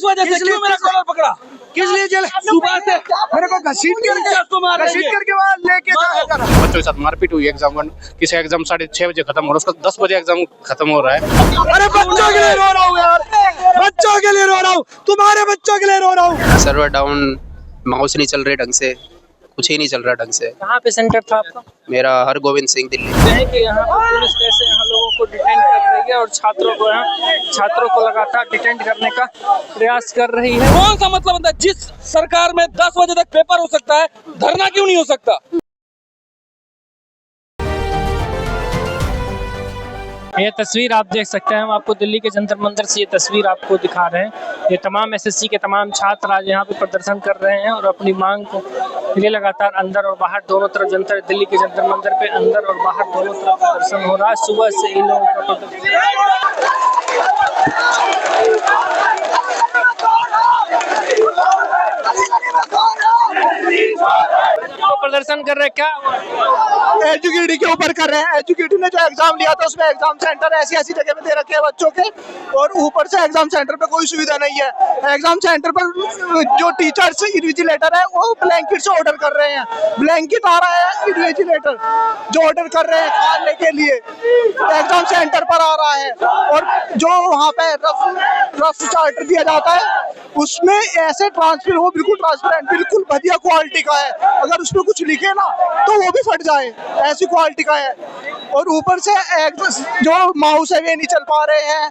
वजह से? क्यों मेरा कॉलर पकड़ा? किस लिए जेल? सुबह से मेरे को घसीट करके वहाँ लेके जाया जा रहा है। बच्चों के साथ मारपीट हुई एग्जाम वन। किसी एग्जाम 6:30 बजे खत्म हो रहा है, उसका 10 बजे एग्जाम खत्म हो रहा है। अरे बच्चों के लिए रो रहा हूँ यार, बच्चों के लिए रो रहा हूँ, तुम्हारे बच्चों के लिए रो रहा हूँ। सर्वर डाउन, माउस नहीं चल रहे ढंग से, कुछ ही नहीं चल रहा ढंग से। कहाँ पे सेंटर था आपका? मेरा हरगोविंद सिंह दिल्ली। है कि यहाँ पर पुलिस कैसे यहाँ लोगों को डिटेंड कर रही है और छात्रों को लगातार डिटेंड करने का प्रयास कर रही है। कौन सा मतलब होता है? जिस सरकार में 10 बजे तक पेपर हो सकता है, धरना क्यों नहीं हो सकता? ये तस्वीर आप देख सकते हैं, हम आपको दिल्ली के जंतर मंतर से ये तस्वीर आपको दिखा रहे हैं। ये तमाम एसएससी के तमाम छात्र आज यहाँ पे प्रदर्शन कर रहे हैं और अपनी मांग को लिए लगातार अंदर और बाहर दोनों तरफ दिल्ली के जंतर मंतर पे अंदर और बाहर दोनों तरफ प्रदर्शन हो रहा है। सुबह से इन लोगों का प्रदर्शन कर रहे हैं। क्या एजुकेटी के ऊपर कर रहे हैं? एजुकेटी ने जो एग्जाम लिया था उसमें एग्जाम सेंटर ऐसी जगह पे दे रखे हैं बच्चों के, और ऊपर से एग्जाम सेंटर पे कोई सुविधा नहीं है। एग्जाम सेंटर पर जो टीचर्स इन्विजिलेटर है वो ब्लैंकेट से ऑर्डर कर रहे हैं। ब्लैंकेट आ रहा है, इन्विजिलेटर जो ऑर्डर कर रहे हैं खाने के लिए एग्जाम सेंटर पर आ रहा है, और जो वहाँ पे रफ चार्टर दिया जाता है उसमें ऐसे ट्रांसफर हो, बिल्कुल ट्रांसपेरेंट, बिल्कुल बढ़िया क्वालिटी का है। अगर उसमें कुछ लिखे ना तो वो भी फट जाए, ऐसी क्वालिटी का है। और ऊपर से जो माउस है वे नहीं चल पा रहे हैं,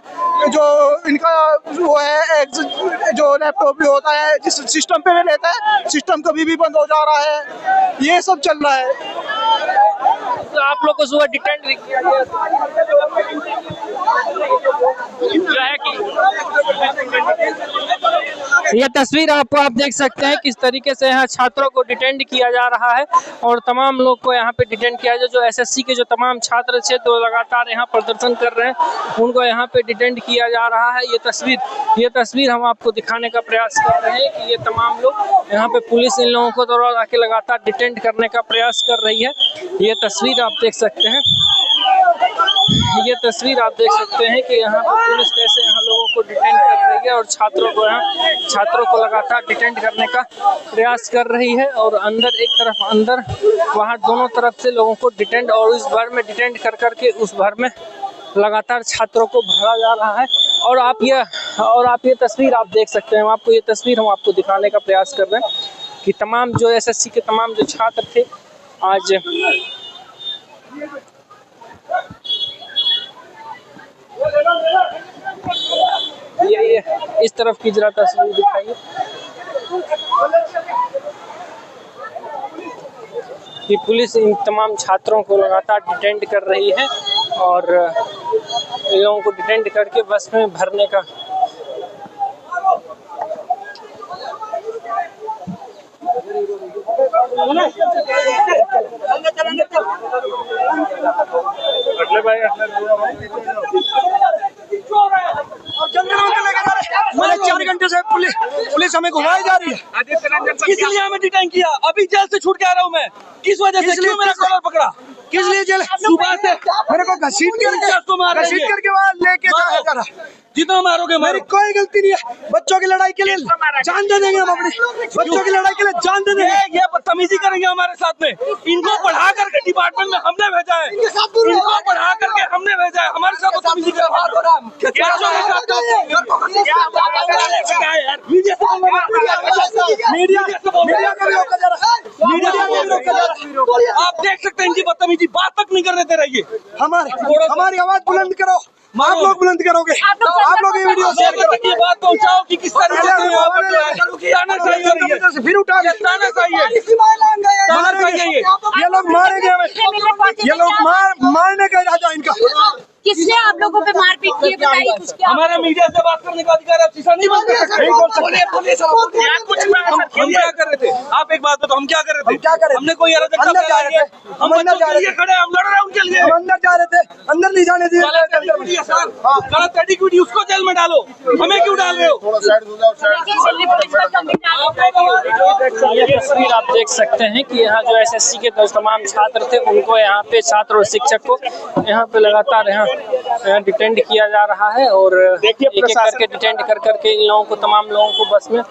जो इनका वो है जो लैपटॉप भी होता है जिस सिस्टम पे वे लेता है, सिस्टम कभी भी बंद हो जा रहा है। ये सब चल रहा है। तो आप लोग को सुबह डिटेंड भी किया गया जो है कि यह तस्वीर आप देख सकते हैं किस तरीके से यहाँ छात्रों को डिटेंड किया जा रहा है और तमाम लोग को यहाँ पे डिटेंड किया जाए। जो एसएससी के जो तमाम छात्र थे तो लगातार यहाँ प्रदर्शन कर रहे हैं, उनको यहाँ पे डिटेंड किया जा रहा है। ये तस्वीर हम आपको दिखाने का प्रयास कर रहे हैं कि ये तमाम लोग यहाँ पे पुलिस इन लोगों को दौड़ा के लगातार डिटेंड करने का प्रयास कर रही है। ये तस्वीर आप देख सकते हैं, ये तस्वीर आप देख सकते हैं कि यहाँ पर पुलिस कैसे यहाँ लोगों को डिटेंड कर रही है और छात्रों को लगातार डिटेंड करने का प्रयास कर रही है। और अंदर एक तरफ अंदर बाहर दोनों तरफ से लोगों को डिटेंड और इस भर में डिटेंड कर करके उस भर में लगातार छात्रों को भरा जा रहा है। और आप ये तस्वीर आप देख सकते हैं, ये तस्वीर हम आपको दिखाने का प्रयास कर रहे हैं कि तमाम जो एसएससी के तमाम जो छात्र थे आज ये इस तरफ की जरा तस्वीर दिखाइए कि पुलिस इन तमाम छात्रों को लगातार डिटेंड कर रही है और इन लोगों को डिटेंड करके बस में भरने का मैंने 4 घंटे से पुलिस हमें घुमाई जा रही है। इसलिए हमें डिटेन किया। अभी जेल से छूट के आ रहा हूँ मैं। किस वजह से? क्यों मेरा कॉलर पकड़ा? किस लिए जेल? सुबह से मेरे को घसीट करके वहाँ लेके जाया जा रहा है। जितना मारोगे मेरी कोई गलती नहीं है। बच्चों की लड़ाई के लिए जान दे देंगे हम, अपनी बच्चों की लड़ाई के लिए जान दे देंगे। ये बदतमीजी करेंगे हमारे साथ में। इनको पढ़ा करके डिपार्टमेंट में हमने भेजा है, इनको पढ़ा करके हमने भेजा है, हमारे साथ बदतमीजी कर रहा है। आप देख सकते हैं इनकी बदतमीजी, बात तक नहीं करने दे रही है। हमारी आवाज बुलंद करो, आप लोग बुलंद करोगे। आप लोग ये वीडियो शेयर करो, ये बात पहुंचाओ कि किस तरह से फिर उठा चाहिए। ये लोग मारेंगे हमें, ये लोग मारने का इरादा इनका। किसने आप लोगों पे मारपीट की बताइए कुछ? क्या हमारा मीडिया से बात करने का अधिकार है, शीशा नहीं बंद कर सकते। हम क्या कर रहे थे? आप एक बात बताओ, हम क्या कर रहे थे? हमने कोई अराजकता फैलाई है? हम अंदर जा रहे थे, खड़े हम लड़ रहे हैं उनके लिए। हम अंदर जा रहे थे, अंदर नहीं जाने दिए। गलत एटीट्यूड, उसको जेल में डालो, हमें क्यों डाल रहे हो? ये तस्वीर आप देख सकते हैं कि यहाँ जो एसएससी के तमाम छात्र थे उनको यहाँ पे छात्र और शिक्षक को यहाँ पे लगातार यहाँ डिटेंड किया जा रहा है और एक एक करके डिटेंड कर करके इन लोगों लोगों को, तमाम लोगों को बस में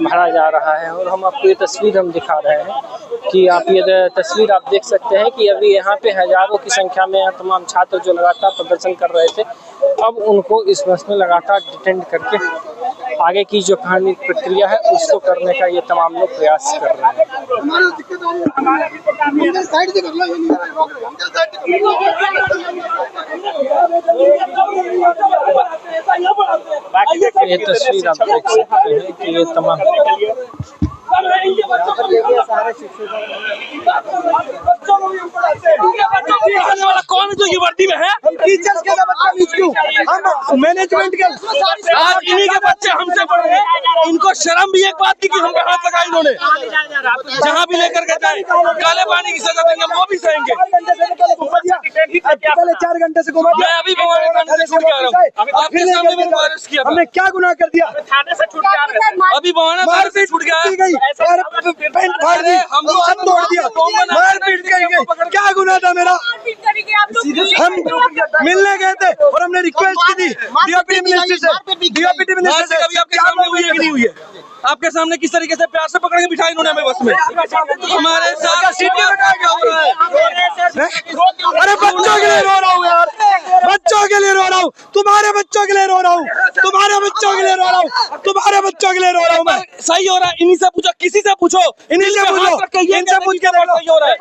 भरा जा रहा है। और हम आपको ये तस्वीर हम दिखा रहे हैं कि आप ये तस्वीर आप देख सकते हैं कि अभी यहाँ पे हजारों की संख्या में यहाँ तमाम छात्र जो लगातार प्रदर्शन कर रहे थे, अब उनको इस बस में लगातार डिटेंड करके आगे की जो कहानी प्रक्रिया है उसको करने का ये तमाम लोग प्रयास कर रहे हैं। ये तस्वीर आप देख सकते हैं कि ये तमाम कौन जो ये वर्दी में है? टीचर्स के बदतमीज क्यों? हम मैनेजमेंट के आज इन्हीं के बच्चे हमसे पढ़ रहे हैं। इनको शर्म भी एक बात की कि हम पे हाथ लगाया इन्होंने। जहाँ भी लेकर के जाए काले पानी की सजा देंगे, वो भी सहेंगे। 4 घंटे से घुमा मैं अभी भगवान थाने से छूट के आ रहा हूँ, आपके सामने भी अरेस्ट किया था। हमने क्या गुनाह कर दिया? थाने से छूट के आ रहे हैं, अभी भगवान थाने से छूट गया गई और पेंट फाड़ दी, हम सब तोड़ दिया, मार पीट गई। क्या गुनाह था मेरा? हम मिलने गए थे और हमने रिक्वेस्ट की थी डीओपीटी मिनिस्टर से अभी आपके सामने हुई है कि नहीं हुई है? आपके सामने किस तरीके से प्यार से पकड़ के बिठाई इन्होंने हमें बस में। हमारे साथ सीट पे बैठा क्या हो रहा है? अरे बच्चों के लिए रो रहा हूँ यार, बच्चों के लिए रो रहा हूँ, तुम्हारे बच्चों के लिए रो रहा हूँ, तुम्हारे बच्चों के लिए रो रहा हूँ, तुम्हारे बच्चों के लिए रो रहा हूँ मैं। सही हो रहा है, इन्हीं से पूछो, किसी से पूछो, इन्हीं से पूछो, इनसे पूछ के सही हो रहा है,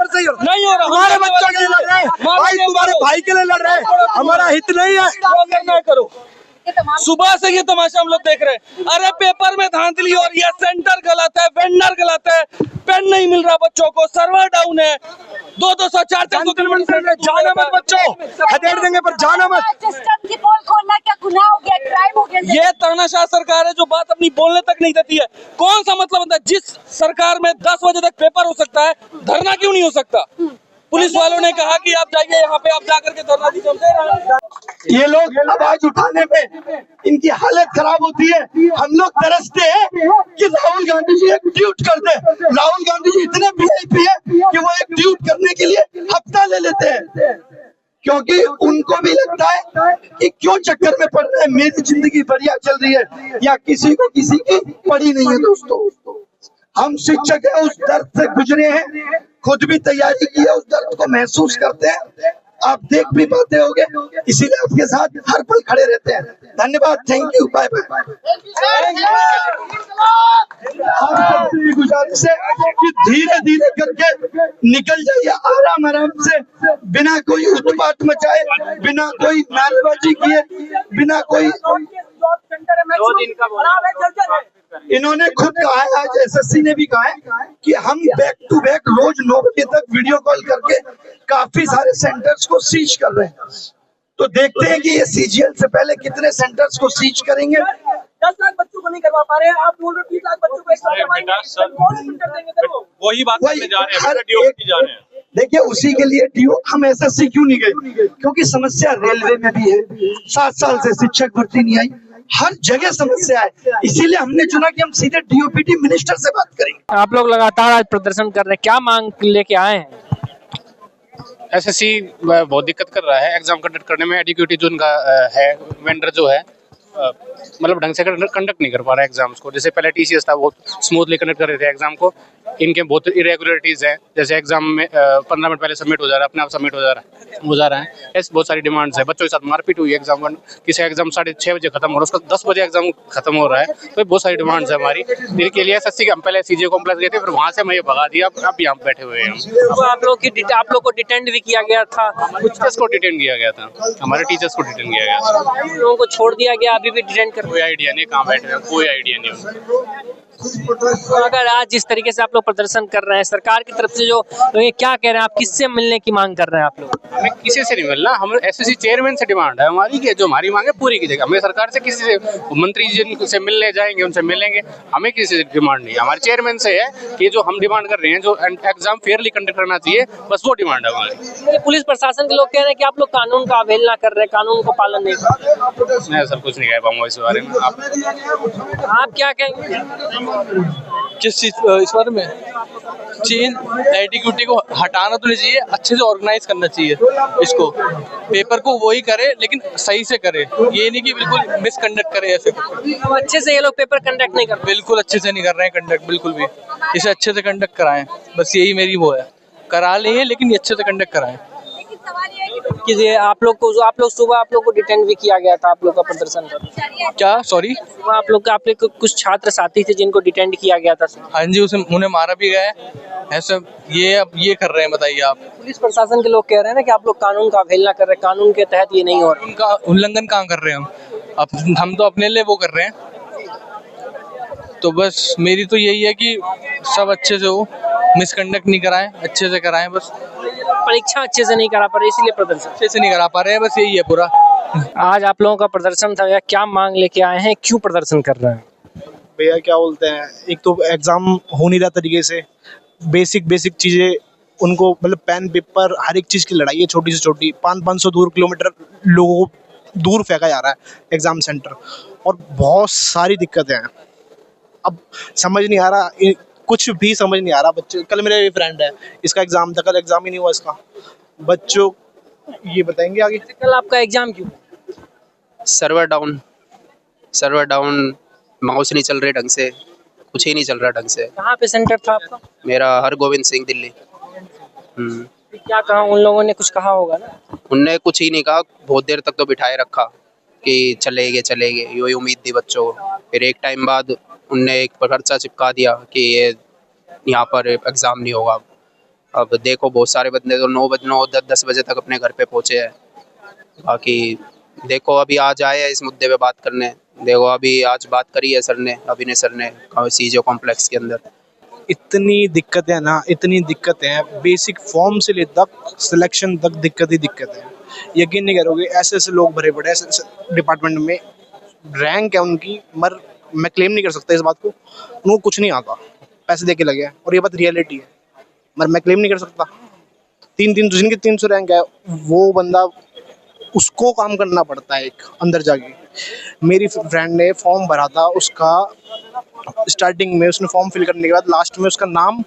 नहीं हो रहा। तुम्हारे बच्चों के लिए लड़ रहे हैं भाई, तुम्हारे भाई के लिए लड़ रहे हैं, हमारा हित नहीं है। करना करो। सुबह से ये तमाशा हम लोग देख रहे हैं। अरे पेपर में धांधली हो रही है, सेंटर गलत है, वेंडर गलत है, पेन नहीं मिल रहा बच्चों को, सर्वर डाउन है, 200 400 किलोमीटर जाना मत बच्चों, हथेड़ देंगे पर जाना मत। सिस्टम की पोल खोलना क्या गुनाह हो गया, क्राइम हो गया? ये तानाशाह सरकार है जो बात अपनी बोलने तक नहीं देती है। कौन सा मतलब होता है? जिस सरकार में 10 बजे तक पेपर हो सकता है, धरना क्यों नहीं हो सकता? पुलिस वालों ने कहा कि आप जाइए, यहाँ पे आप जाकर के धरना दीजिए। ये लोग आवाज उठाने में इनकी हालत खराब होती है। हम लोग तरसते हैं कि राहुल गांधी जी एक ट्वीट कर दे। राहुल गांधी जी इतने वीआईपी है कि वो एक ट्वीट करने के लिए हफ्ता ले लेते हैं, क्योंकि उनको भी लगता है कि क्यों चक्कर में पड़ रहे हैं, मेरी जिंदगी बढ़िया चल रही है या किसी को किसी की पड़ी नहीं है। दोस्तों, हम शिक्षक है, उस दर्द से गुजरे हैं, खुद भी तैयारी की है, उस दर्द को महसूस करते हैं। आप देख भी पाते होंगे, इसीलिए आपके साथ हर पल खड़े रहते हैं। धन्यवाद, थैंक यू, बाय बाय। गुजारिश है कि धीरे धीरे करके निकल जाइए, आराम आराम से, बिना कोई उत्पात मचाए, बिना कोई नारेबाजी किए, बिना कोई। इन्होंने खुद कहा है, आज एसएससी ने भी कहा है कि हम बैक टू बैक रोज 9 बजे तक वीडियो कॉल करके काफी सारे सेंटर्स को सीज कर रहे हैं। तो देखते हैं कि ये सीजीएल से पहले कितने सेंटर्स को सीज करेंगे। 10 लाख बच्चों को नहीं करवा पा रहे हैं, आप बोल रहे हो 20 लाख बच्चों को वही बात करने जा रहे हैं। देखिए, उसी के लिए डीओ हम एसएससी क्यों नहीं गए? क्योंकि समस्या रेलवे में भी है, 7 साल से शिक्षक भर्ती नहीं आई, हर जगह समस्या है। इसीलिए हमने चुना कि हम सीधे डीओपीटी मिनिस्टर से बात करेंगे। आप लोग लगातार आज प्रदर्शन कर रहे हैं, क्या मांग लेके आए हैं? एसएससी बहुत दिक्कत कर रहा है एग्जाम कंडक्ट करने में। एडुकेटी जो उनका है वेंडर जो है मतलब ढंग से कंडक्ट नहीं कर पा रहा है एग्जाम्स को। जैसे पहले टीसीएस था, वो स्मूथली कंडक्ट कर रहे थे एग्जाम को। इनके बहुत इरेगुलरिटीज हैं, जैसे एग्जाम में 15 मिनट पहले सबमिट हो जा रहा है, अपने आप सबमिट हो जा रहा है। ऐसे बहुत सारी डिमांड्स है। बच्चों के साथ मारपीट हुई एग्जाम में, किसी एग्जाम 6:30 बजे खत्म हो रहा है, उसका 10 बजे एग्जाम खत्म हो रहा है। तो बहुत सारी डिमांड्स है हमारी, जिनके लिए एसएससी के हम पहले सीजे कॉम्प्लेक्स गए थे, फिर वहाँ से मैं ये भगा दिया। अब यहाँ बैठे हुए हैं हम। आप लोग को डिटेंड भी किया गया था, टीचर्स को डिटेन किया गया था, हमारे टीचर्स को डिटेन किया गया था। लोगों को छोड़ दिया गया, अभी भी डिटेंड कर। कोई आइडिया नहीं कहाँ बैठे हैं, कोई आइडिया नहीं। तो अगर आज जिस तरीके से आप लोग प्रदर्शन कर रहे हैं, सरकार की तरफ से जो तो ये क्या कह रहे हैं, आप किससे मिलने की मांग कर रहे हैं? आप लोग हमें किसी से नहीं मिलना, हम एसएससी चेयरमैन से डिमांड है हमारी कि जो हमारी मांग है पूरी कीजिएगा। हमें सरकार से किसी से, मंत्री जी से मिलने जाएंगे उनसे मिलेंगे, हमें किसी से डिमांड नहीं है। हमारे चेयरमैन से है कि जो हम डिमांड कर रहे हैं, जो एग्जाम फेयरली कंडक्ट करना चाहिए, बस वो डिमांड है हमारी। पुलिस प्रशासन के लोग कह रहे हैं कि आप लोग कानून का अवहेलना कर रहे हैं, कानून को पालन नहीं कर रहे। मैं सर कुछ नहीं कह पाऊंगा इस बारे में। आप क्या कहेंगे? किस चीज इस बारे में? चेंज एटीक्यूटी को हटाना तो नहीं चाहिए, अच्छे से ऑर्गेनाइज करना चाहिए इसको, पेपर को वही करे लेकिन सही से करे, ये नहीं कि बिल्कुल मिसकंडक्ट करे ऐसे। अब अच्छे से ये लोग पेपर कंडक्ट नहीं कर बिल्कुल अच्छे से नहीं कर रहे हैं कंडक्ट, बिल्कुल भी। इसे अच्छे से कंडक्ट कराएं, बस यही मेरी वो है, करा लें लेकिन ये अच्छे से कंडक्ट कराएं। लेकिन सवाल ये है कि कि ये आप लोग सुबह आप लोग को डिटेन भी किया गया था, आप लोग का प्रदर्शन कर क्या, सॉरी? सुबह आप लोग कुछ छात्र साथी थे जिनको डिटेन किया गया था। हाँ जी, उन्हें मारा भी गया है ऐसा। ये अब ये कर रहे हैं, बताइए आप। पुलिस प्रशासन के लोग कह रहे हैं ना कि आप लोग कानून का अवहेलना कर रहे हैं, कानून के तहत ये नहीं हो रहा। उनका उल्लंघन कहाँ कर रहे हैं हम तो अपने लिए वो कर रहे हैं। तो बस मेरी तो यही है कि सब अच्छे से हो, मिसकंडक्ट नहीं कराएं, अच्छे से कराएं बस। परीक्षा अच्छे से नहीं करा पा रहे इसलिए प्रदर्शन। अच्छे से नहीं करा पा रहे हैं, बस यही है पूरा। आज आप लोगों का प्रदर्शन था, या क्या मांग लेके आए हैं, क्यों प्रदर्शन कर रहे हैं? भैया क्या बोलते हैं, एक तो एग्जाम हो नहीं रहा तरीके से, बेसिक चीज़ें उनको, मतलब पेन पेपर हर एक चीज़ की लड़ाई है, छोटी से छोटी 500 किलोमीटर लोगों को दूर फेंका जा रहा है एग्ज़ाम सेंटर, और बहुत सारी दिक्कतें हैं। अब समझ नहीं आ रहा, कुछ भी समझ नहीं आ रहा। बच्चे, कल मेरा एक फ्रेंड है, इसका एग्ज़ाम था, कल एग्ज़ाम ही नहीं हुआ इसका। बच्चों ये बताएंगे आगे। कल आपका एग्जाम क्यों? सर्वर डाउन, माउस नहीं चल रहे ढंग से, कुछ ही नहीं चल रहा ढंग से। कहाँ पे सेंटर था आपका? मेरा हरगोविंद सिंह, दिल्ली। क्या कहा उन लोगों ने? कुछ कहा होगा ना। उनने कुछ ही नहीं कहा, बहुत देर तक तो बिठाए रखा कि चलेंगे, यही उम्मीद थी बच्चों को। फिर एक टाइम बाद उनने एक पर्चा चिपका दिया कि ये यहाँ पर एग्ज़ाम नहीं होगा। अब देखो, बहुत सारे बंदे तो 9-10 बजे तक अपने घर पे पहुँचे हैं। बाकी देखो, अभी आज आए हैं इस मुद्दे पे बात करने। देखो, अभी आज बात करी है सर ने, अभिनय सर ने, सीजो कॉम्प्लेक्स के अंदर। इतनी दिक्कतें हैं ना, इतनी दिक्कतें हैं, बेसिक फॉर्म से लेकर सिलेक्शन तक दिक्कत ही दिक्कत है। यकीन नहीं करोगे, ऐसे लोग भरे पड़े ऐसे डिपार्टमेंट में, रैंक है उनकी, मगर मैं क्लेम नहीं कर सकता इस बात को, उनको कुछ नहीं आता, पैसे दे के लगे हैं, और ये बात रियलिटी है, मगर मैं क्लेम नहीं कर सकता। जिनकी 300 रैंक है, वो बंदा, उसको काम करना पड़ता है एक अंदर जाके। मेरी फ्रेंड ने फॉर्म भरा था, उसका स्टार्टिंग में उसने फॉर्म फिल करने के बाद लास्ट में उसका नाम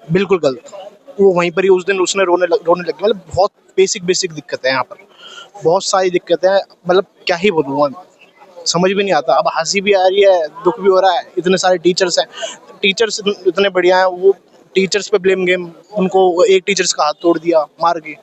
बिल्कुल गलत, वो वहीं पर ही उस दिन उसने रोने लग गई। मतलब बहुत बेसिक दिक्कतें हैं यहाँ पर, बहुत सारी दिक्कतें हैं, मतलब क्या ही बोलूँ, समझ भी नहीं आता। अब हंसी भी आ रही है, दुख भी हो रहा है। इतने सारे टीचर्स हैं, टीचर्स इतने बढ़िया हैं, वो टीचर्स पे ब्लेम गेम, उनको एक टीचर्स का हाथ तोड़ दिया मार के।